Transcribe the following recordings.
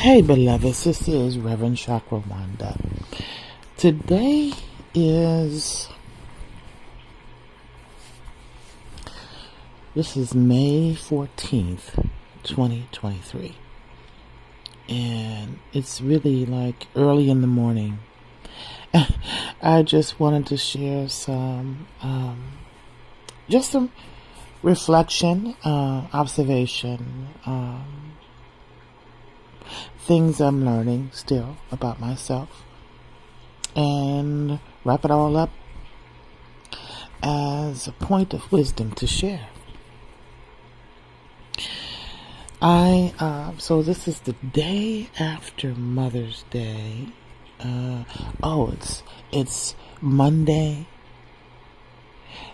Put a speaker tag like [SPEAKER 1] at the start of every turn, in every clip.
[SPEAKER 1] Hey, beloveds, this is Reverend Chakrawanda. Today is May 14th, 2023. And it's really like early in the morning. I just wanted to share some reflection, observation, things I'm learning still about myself, and wrap it all up as a point of wisdom to share. So this is the day after Mother's Day. It's Monday,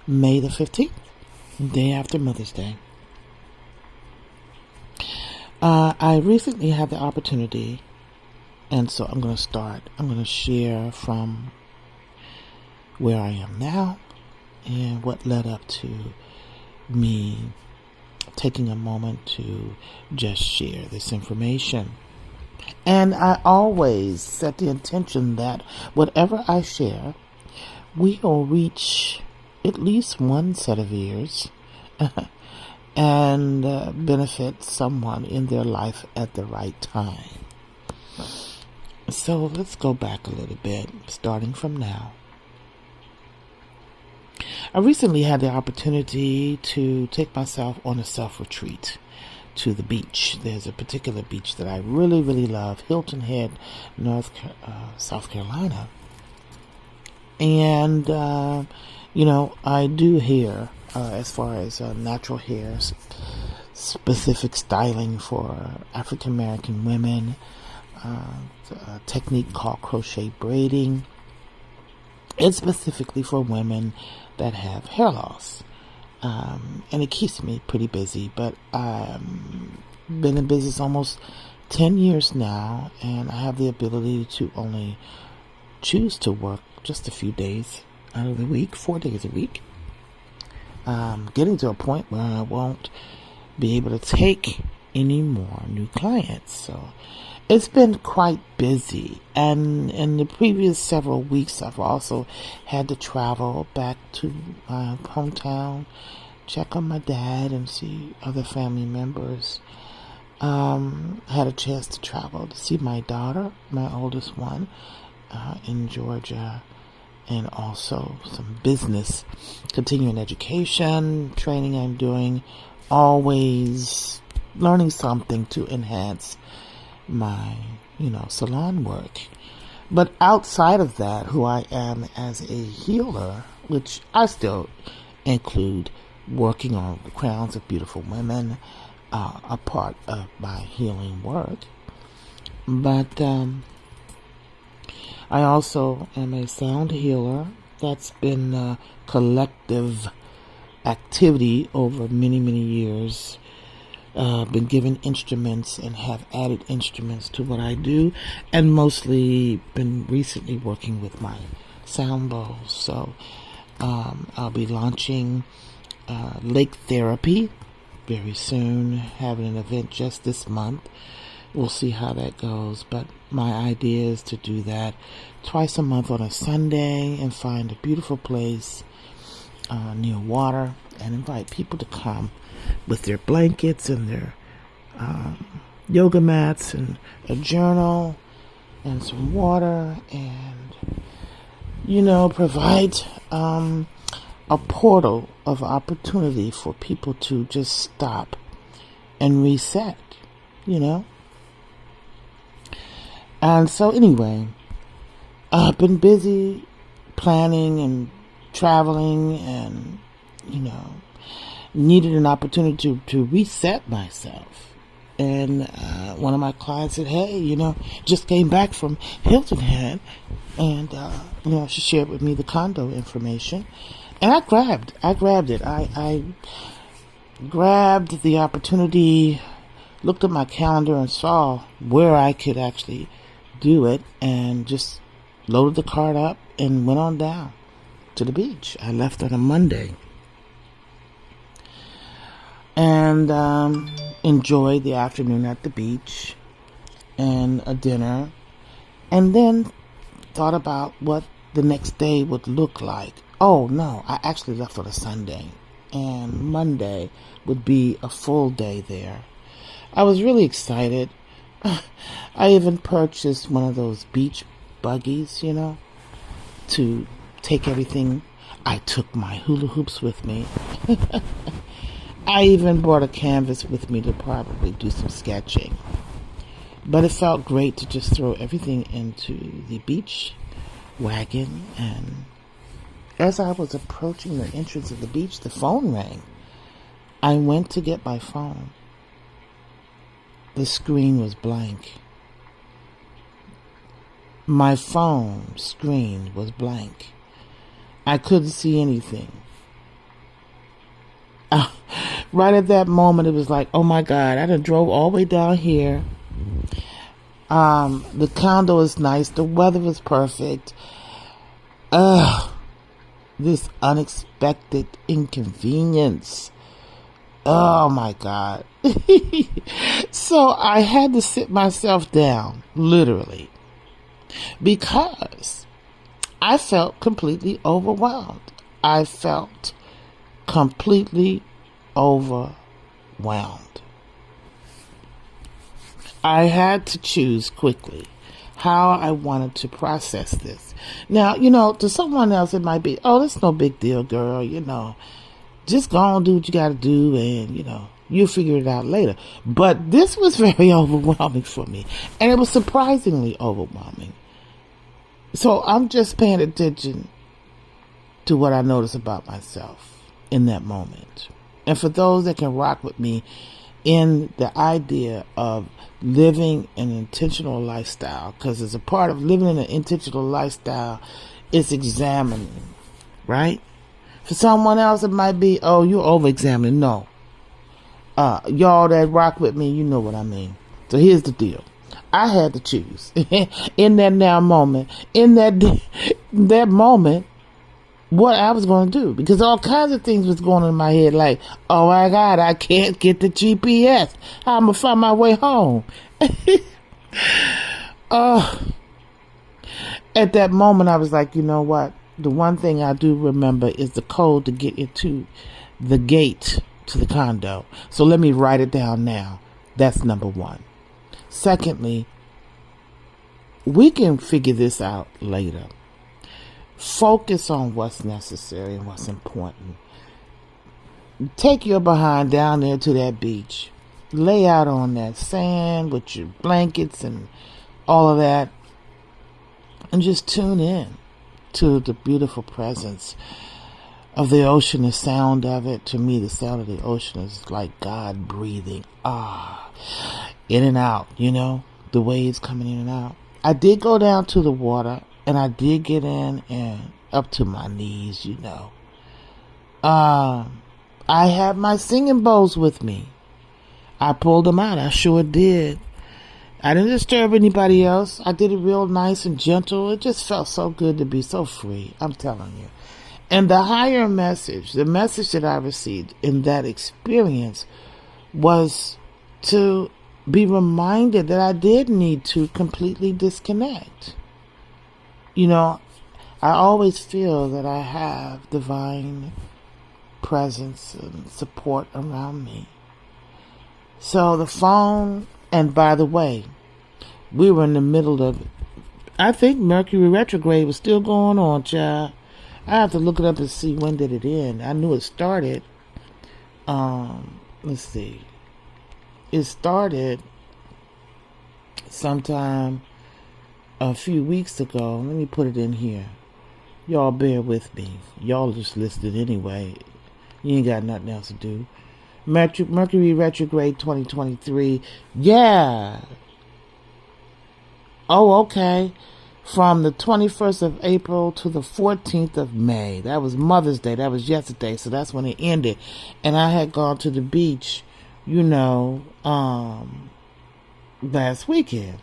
[SPEAKER 1] May the 15th, day after Mother's Day. I recently had the opportunity, and so I'm going to share from where I am now and what led up to me taking a moment to just share this information. And I always set the intention that whatever I share will reach at least one set of ears and benefit someone in their life at the right time. So let's go back a little bit, starting from now. I recently had the opportunity to take myself on a self-retreat to the beach. There's a particular beach that I really, really love, Hilton Head, South Carolina. And, I do hair, as far as natural hair, specific styling for African American women, a technique called crochet braiding. It's specifically for women that have hair loss. And it keeps me pretty busy, but I've been in business almost 10 years now, and I have the ability to only choose to work just a few days out of the week, 4 days a week. Getting to a point where I won't be able to take any more new clients. So it's been quite busy. And in the previous several weeks, I've also had to travel back to my hometown, check on my dad and see other family members. Had a chance to travel to see my daughter, my oldest one, in Georgia, and also some business, continuing education, training I'm doing, always learning something to enhance my, salon work. But outside of that, who I am as a healer, which I still include working on the crowns of beautiful women, a part of my healing work. But I also am a sound healer. That's been a collective activity over many, many years. Been given instruments and have added instruments to what I do, and mostly been recently working with my sound bowls. So I'll be launching Lake Therapy very soon, having an event just this month. We'll see how that goes, but my idea is to do that twice a month on a Sunday and find a beautiful place near water and invite people to come with their blankets and their yoga mats and a journal and some water, and provide a portal of opportunity for people to just stop and reset, And so anyway, I've been busy planning and traveling and, needed an opportunity to reset myself. And one of my clients said, hey, just came back from Hilton Head, and, she shared with me the condo information. And I grabbed it. I grabbed the opportunity, looked at my calendar and saw where I could actually do it, and just loaded the cart up and went on down to the beach. I left on a Monday. And enjoyed the afternoon at the beach. and a dinner, and then thought about what the next day would look like. Oh no, I actually left on a Sunday, and Monday would be a full day there. I was really excited. I even purchased one of those beach buggies, to take everything. I took my hula hoops with me. I even brought a canvas with me to probably do some sketching. But it felt great to just throw everything into the beach wagon. And as I was approaching the entrance of the beach, the phone rang. I went to get my phone. The screen was blank. My phone screen was blank. I couldn't see anything. Right at that moment, it was like, oh my God, I done drove all the way down here. The condo is nice. The weather was perfect. This unexpected inconvenience. Oh my God. So I had to sit myself down, literally, because I felt completely overwhelmed. I felt completely overwhelmed. I had to choose quickly how I wanted to process this. Now, to someone else it might be, oh, that's no big deal, girl, just go on, do what you got to do, and, you'll figure it out later. But this was very overwhelming for me, and it was surprisingly overwhelming. So I'm just paying attention to what I notice about myself in that moment. And for those that can rock with me in the idea of living an intentional lifestyle, because as a part of living an intentional lifestyle, it's examining, right? For someone else, it might be, oh, you're over-examining. No. Y'all that rock with me, you know what I mean. So here's the deal. I had to choose in that moment, that moment, what I was going to do, because all kinds of things was going on in my head, like, oh my God, I can't get the GPS. How I'm going to find my way home? At that moment, I was like, you know what? The one thing I do remember is the code to get into the gate to the condo. So let me write it down now. That's number one. Secondly, we can figure this out later. Focus on what's necessary and what's important. Take your behind down there to that beach. Lay out on that sand with your blankets and all of that. And just tune in to the beautiful presence of the ocean, the sound of it. To me, the sound of the ocean is like God breathing. In and out, the waves coming in and out. I did go down to the water, and I did get in and up to my knees, I had my singing bowls with me. I pulled them out. I sure did. I didn't disturb anybody else. I did it real nice and gentle. It just felt so good to be so free. I'm telling you. And the higher message, the message that I received in that experience was to be reminded that I did need to completely disconnect. I always feel that I have divine presence and support around me. So the phone, and by the way, we were in the middle of, I think Mercury retrograde was still going on, child. I have to look it up and see when did it end. I knew it started, let's see. It started sometime a few weeks ago. Let me put it in here. Y'all bear with me. Y'all just listed anyway. You ain't got nothing else to do. Mercury retrograde 2023. Yeah. Oh, okay. From the 21st of April to the 14th of May. That was Mother's Day. That was yesterday. So that's when it ended. And I had gone to the beach, last weekend.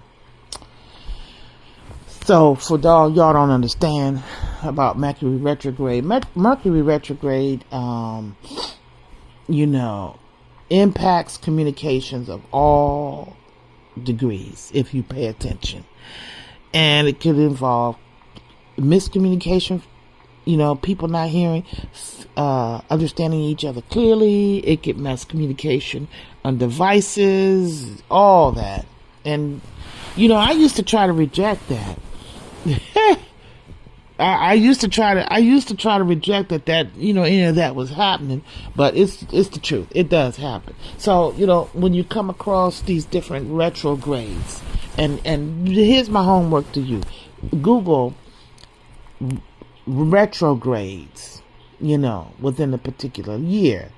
[SPEAKER 1] So for y'all don't understand about Mercury retrograde. Mercury retrograde, impacts communications of all degrees if you pay attention. And it could involve miscommunication, people not hearing, understanding each other clearly. It could mess communication on devices, all that. And, I used to try to reject that. I used to try to reject that any of that was happening, but it's the truth. It does happen. So, when you come across these different retrogrades, and here's my homework to you. Google retrogrades, within a particular year,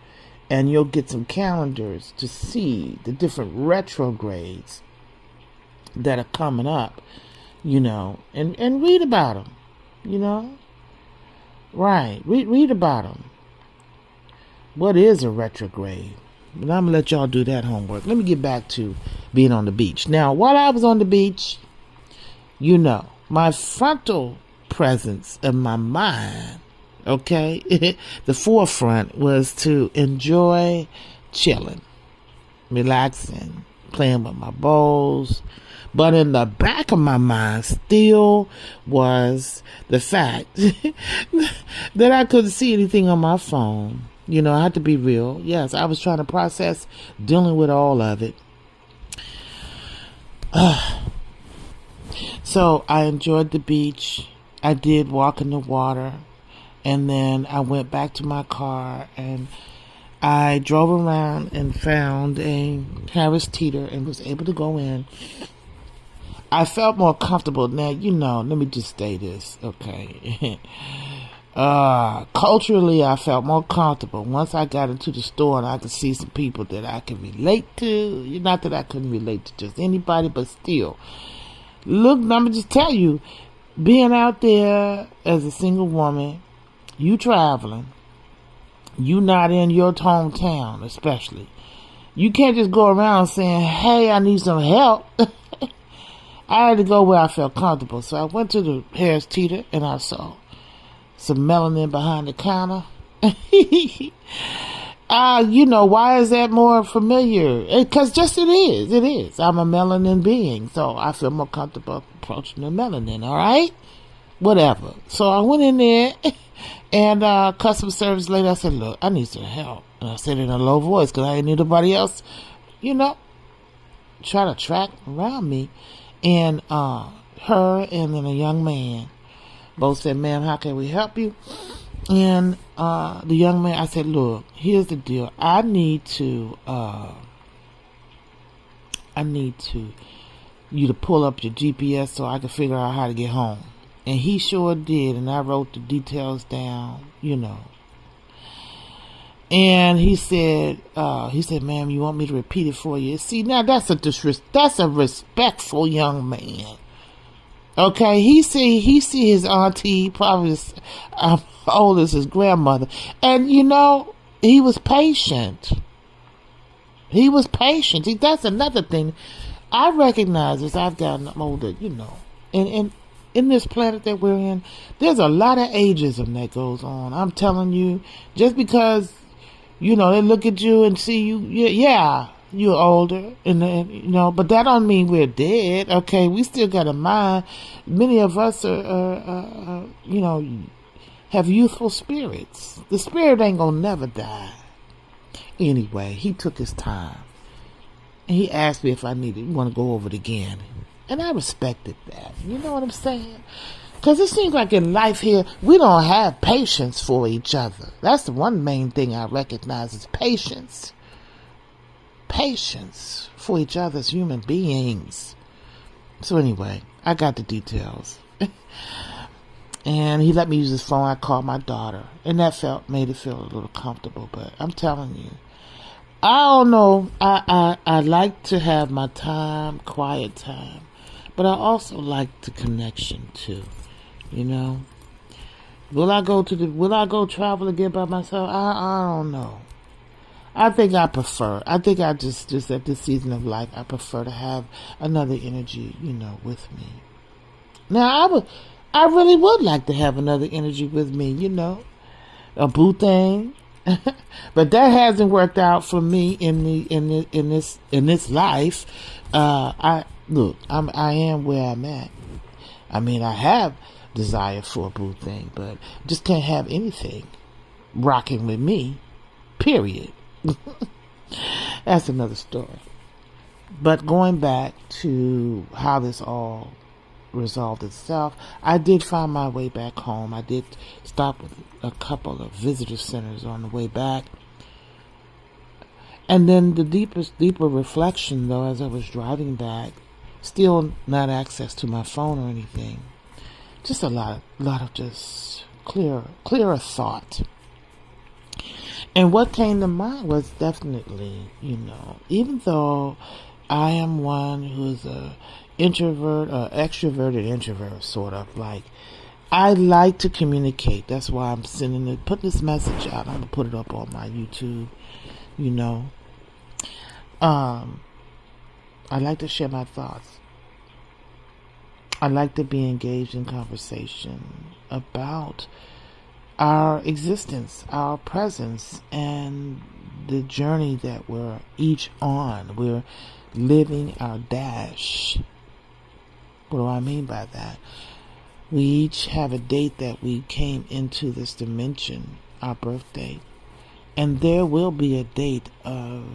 [SPEAKER 1] and you'll get some calendars to see the different retrogrades that are coming up, and read about them. Right. Read about them. What is a retrograde? But I'm going to let y'all do that homework. Let me get back to being on the beach. Now, while I was on the beach, my frontal presence of my mind, okay, the forefront was to enjoy chilling, relaxing, playing with my bowls. But in the back of my mind still was the fact that I couldn't see anything on my phone. I had to be real. Yes, I was trying to process dealing with all of it. So I enjoyed the beach. I did walk in the water. And then I went back to my car and I drove around and found a Harris Teeter and was able to go in. I felt more comfortable. Now, let me just say this, okay? Culturally, I felt more comfortable once I got into the store and I could see some people that I could relate to. Not that I couldn't relate to just anybody, but still. Look, let me just tell you, being out there as a single woman, you traveling, you not in your hometown especially. You can't just go around saying, hey, I need some help. I had to go where I felt comfortable. So I went to the Harris Teeter and I saw some melanin behind the counter. Why is that more familiar? Because just it is. It is. I'm a melanin being. So I feel more comfortable approaching the melanin. All right? Whatever. So I went in there and customer service lady, I said, look, I need some help. And I said it in a low voice because I ain't need nobody else, try to track around me. And her and then a young man both said, ma'am, how can we help you? And the young man, I said, look, here's the deal. I need you to pull up your GPS so I can figure out how to get home. And he sure did. And I wrote the details down, And he said, ma'am, you want me to repeat it for you? See, now that's a respectful young man. Okay, he see his auntie, probably as old as his grandmother. And he was patient. That's another thing. I recognize as I've gotten older, and in this planet that we're in, there's a lot of ageism that goes on. I'm telling you, just because they look at you and see you, you're older, but that don't mean we're dead, okay? We still got a mind. Many of us are have youthful spirits. The spirit ain't gonna never die. Anyway, he took his time. And he asked me if I want to go over it again. And I respected that. You know what I'm saying? Because it seems like in life here, we don't have patience for each other. That's the one main thing I recognize is patience. Patience for each other as human beings. So anyway, I got the details. And he let me use his phone. I called my daughter. And that made it feel a little comfortable. But I'm telling you, I don't know. I like to have my time, quiet time. But I also like the connection too. Will I go travel again by myself? I don't know. I think I just at this season of life, I prefer to have another energy, with me. Now I really would like to have another energy with me, a boo thing. But that hasn't worked out for me in this life. I am where I'm at. I mean, I have desire for a boo thing, but just can't have anything rocking with me. Period. That's another story. But going back to how this all resolved itself, I did find my way back home. I did stop with a couple of visitor centers on the way back. And then the deeper reflection, though, as I was driving back, still not access to my phone or anything. Just a lot of just clearer thought. And what came to mind was definitely, even though I am one who's a introvert or extroverted introvert, sort of, like, I like to communicate. That's why I'm put this message out. I'm going to put it up on my YouTube, I like to share my thoughts. I like to be engaged in conversation about our existence, our presence, and the journey that we're each on. We're living our dash. What do I mean by that? We each have a date that we came into this dimension, our birth date. And there will be a date of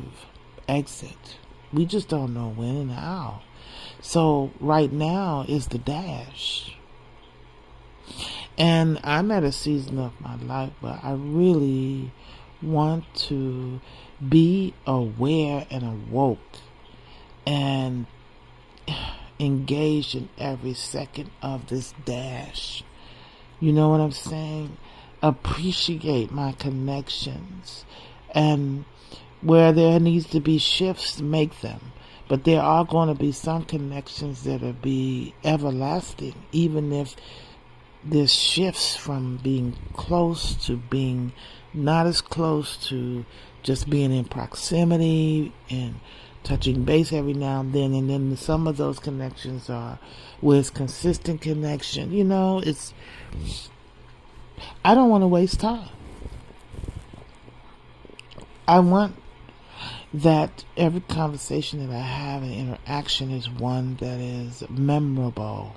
[SPEAKER 1] exit. We just don't know when and how. So right now is the dash. And I'm at a season of my life where I really want to be aware and awoke and engaged in every second of this dash. You know what I'm saying? Appreciate my connections, and where there needs to be shifts, make them. But there are going to be some connections that'll be everlasting, even if there's shifts from being close to being not as close, to just being in proximity and touching base every now and then some of those connections are where it's consistent connection. I don't want to waste time. I want that every conversation that I have and interaction is one that is memorable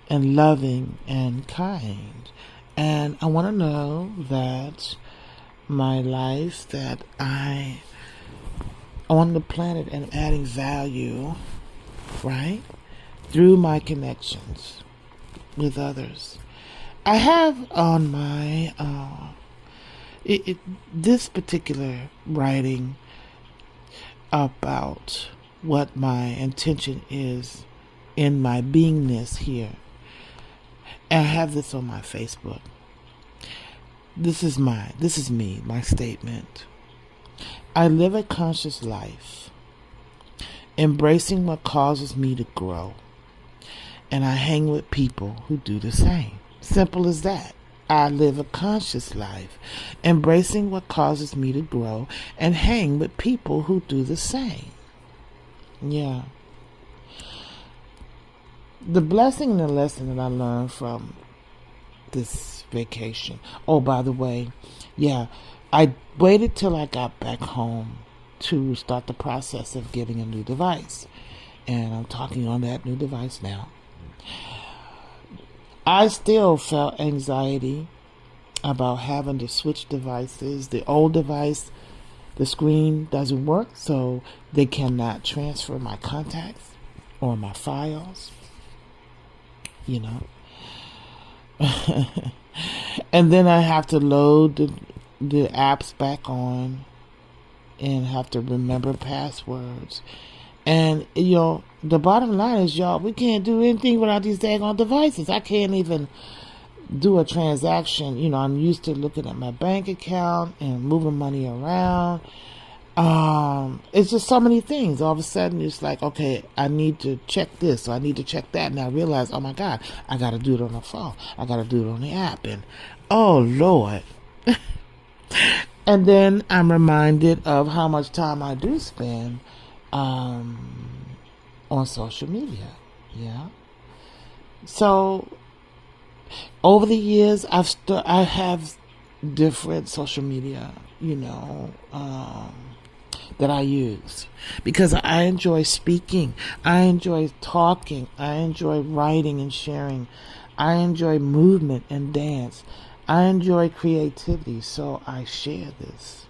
[SPEAKER 1] and loving and kind. And I want to know that my life, that I on the planet and adding value, right, through my connections with others. I have on my this particular writing about what my intention is in my beingness here. And I have this on my Facebook. This is me, my statement. I live a conscious life, embracing what causes me to grow. And I hang with people who do the same. Simple as that. I live a conscious life, embracing what causes me to grow, and hang with people who do the same. Yeah. The blessing and the lesson that I learned from this vacation. Oh, by the way, yeah, I waited till I got back home to start the process of getting a new device. And I'm talking on that new device now. I still felt anxiety about having to switch devices. The old device, the screen doesn't work, so they cannot transfer my contacts or my files, And then I have to load the apps back on and have to remember passwords. And, the bottom line is, y'all, we can't do anything without these daggone devices. I can't even do a transaction. I'm used to looking at my bank account and moving money around. It's just so many things. All of a sudden, it's like, okay, I need to check this, or I need to check that. And I realize, oh my God, I got to do it on the phone. I got to do it on the app. And, oh Lord. And then I'm reminded of how much time I do spend on social media. Yeah. So over the years, I have different social media, that I use, because I enjoy speaking, I enjoy talking, I enjoy writing and sharing, I enjoy movement and dance, I enjoy creativity, so I share this.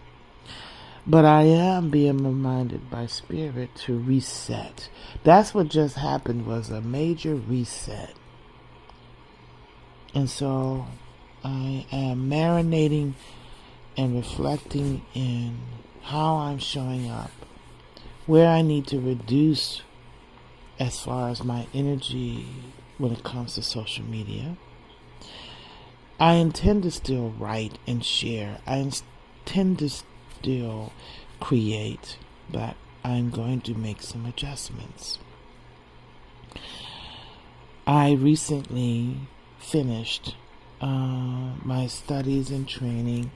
[SPEAKER 1] But I am being reminded by Spirit to reset. That's what just happened, was a major reset. And so I am marinating and reflecting in how I'm showing up, where I need to reduce as far as my energy when it comes to social media. I intend to still write and share. I intend to still create, but I'm going to make some adjustments. I recently finished my studies and training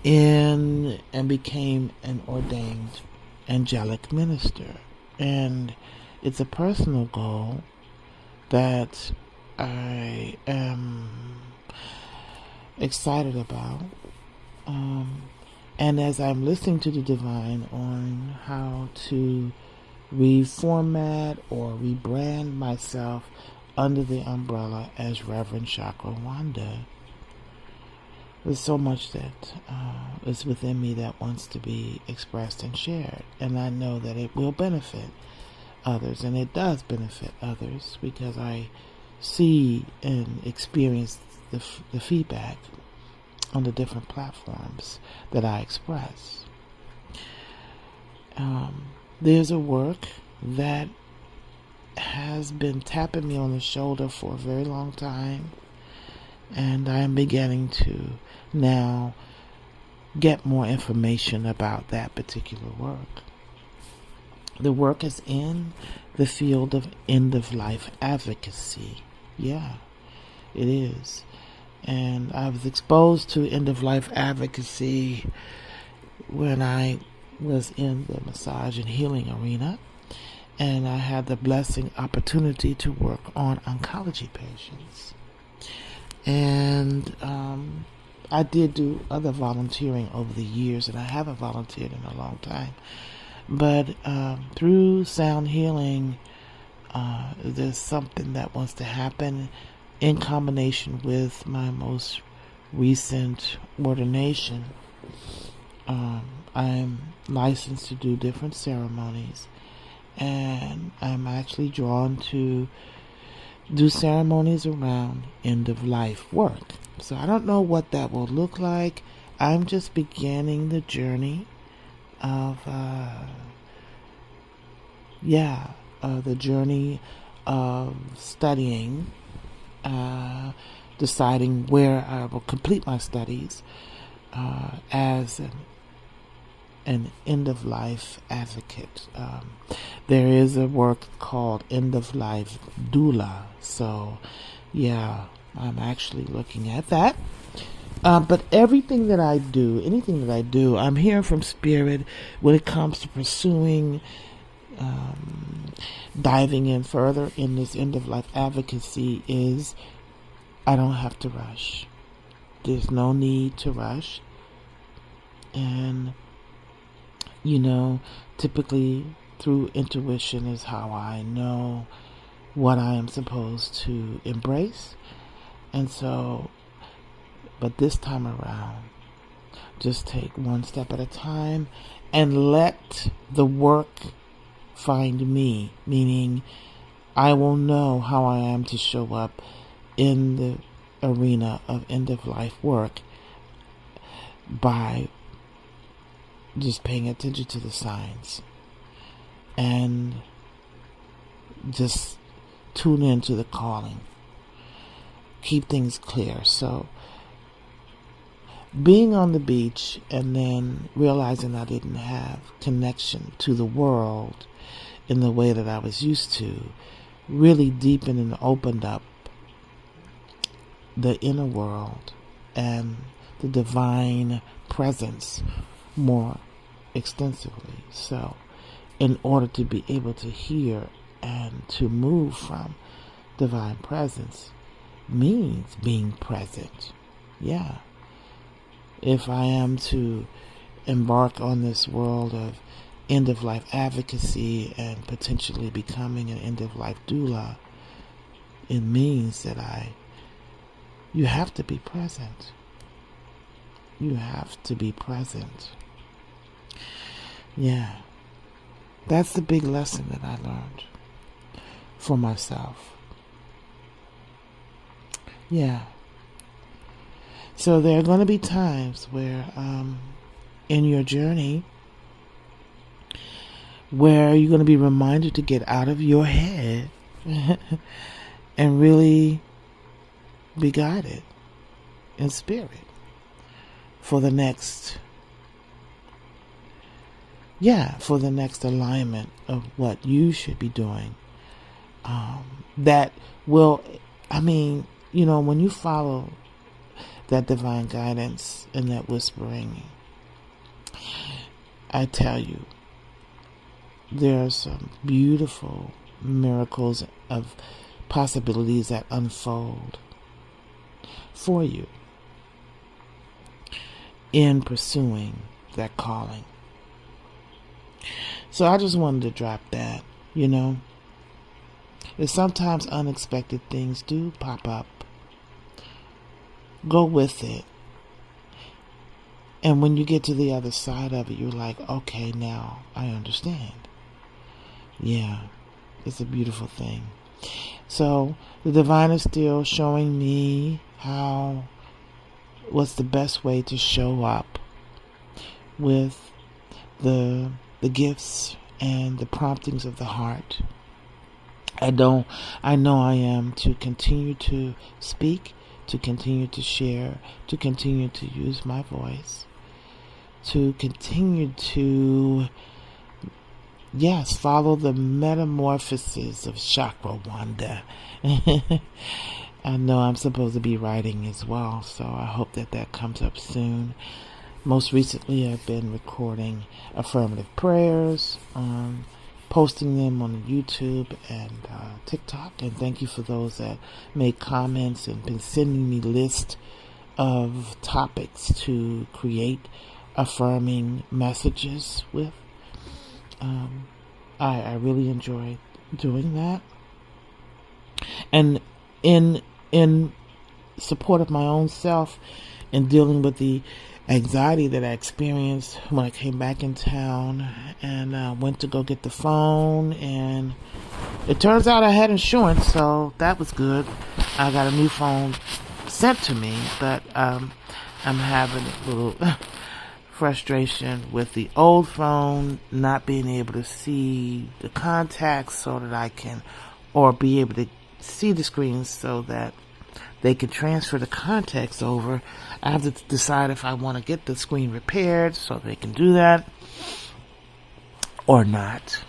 [SPEAKER 1] and became an ordained angelic minister. And it's a personal goal that I am excited about. And as I'm listening to the divine on how to reformat or rebrand myself under the umbrella as Reverend Chakra Wanda, there's so much that is within me that wants to be expressed and shared. And I know that it will benefit others, and it does benefit others, because I see and experience the feedback on the different platforms that I express. There's a work that has been tapping me on the shoulder for a very long time, and I am beginning to now get more information about that particular work. The work is in the field of end of life advocacy. Yeah, it is. And I was exposed to end of life advocacy when I was in the massage and healing arena, and I had the blessing opportunity to work on oncology patients. And I did do other volunteering over the years, and I haven't volunteered in a long time. But through sound healing, there's something that wants to happen in combination with my most recent ordination. I'm licensed to do different ceremonies, and I'm actually drawn to do ceremonies around end of life work. So I don't know what that will look like. I'm just beginning the journey of studying, deciding where I will complete my studies as an end of life advocate. There is a work called End of Life Doula. So yeah, I'm actually looking at that. But anything that I do, I'm hearing from Spirit when it comes to pursuing, diving in further in this end of life advocacy, is I don't have to rush. There's no need to rush. And, typically through intuition is how I know what I am supposed to embrace. And so, but this time around, just take one step at a time and let the work find me, meaning I will know how I am to show up in the arena of end of life work by just paying attention to the signs and just tune into the calling. Keep things clear. So being on the beach and then realizing I didn't have connection to the world in the way that I was used to really deepened and opened up the inner world and the divine presence more extensively. So in order to be able to hear and to move from divine presence means being present. Yeah. if I am to embark on this world of end of life advocacy and potentially becoming an end of life doula, it means that you have to be present. You have to be present. Yeah. That's the big lesson that I learned for myself. Yeah. So there are going to be times where, in your journey, where you're going to be reminded to get out of your head and really be guided in spirit for the next alignment of what you should be doing. That will, when you follow that divine guidance and that whispering, I tell you, there are some beautiful miracles of possibilities that unfold for you in pursuing that calling. So I just wanted to drop that, If sometimes unexpected things do pop up, go with it. And when you get to the other side of it, you're like, okay, now I understand. Yeah, it's a beautiful thing. So the divine is still showing me what's the best way to show up with the gifts and the promptings of the heart. I know I am to continue to speak, to continue to share, to continue to use my voice, to continue to, follow the metamorphosis of Chakra Wanda. I know I'm supposed to be writing as well, so I hope that comes up soon. Most recently, I've been recording affirmative prayers, posting them on YouTube and TikTok. And thank you for those that made comments and been sending me lists of topics to create affirming messages with. I really enjoy doing that. And in support of my own self and dealing with the anxiety that I experienced when I came back in town and went to go get the phone, and it turns out I had insurance, so that was good. I got a new phone sent to me, but I'm having a little frustration with the old phone not being able to see the contacts so that I can, or be able to see the screens so that they can transfer the contacts over. I have to decide if I want to get the screen repaired so they can do that or not,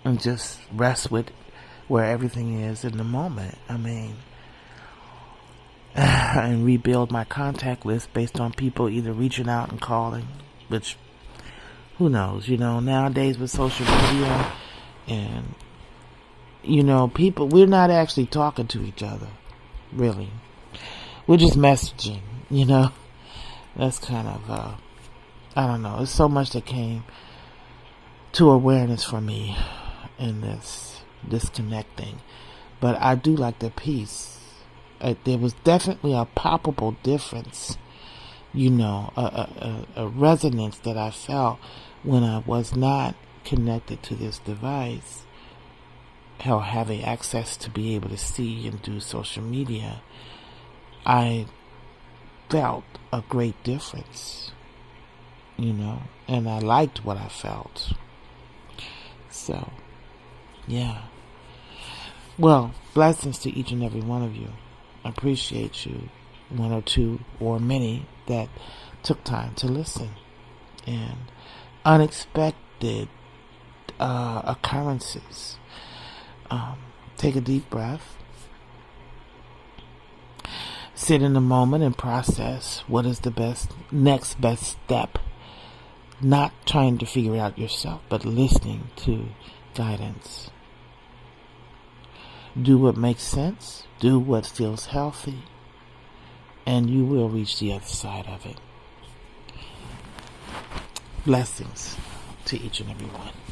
[SPEAKER 1] and just rest with where everything is in the moment. And rebuild my contact list based on people either reaching out and calling, which, who knows, nowadays with social media and, people, we're not actually talking to each other, really. We're just messaging, That's kind of, I don't know. There's so much that came to awareness for me in this disconnecting. But I do like the peace. There was definitely a palpable difference, a resonance that I felt when I was not connected to this device, or having access to be able to see and do social media. I felt a great difference, and I liked what I felt. So, yeah. Well, blessings to each and every one of you. I appreciate you, one or two or many that took time to listen. And unexpected occurrences. Take a deep breath. Sit in the moment and process what is the next best step. Not trying to figure it out yourself, but listening to guidance. Do what makes sense. Do what feels healthy. And you will reach the other side of it. Blessings to each and every one.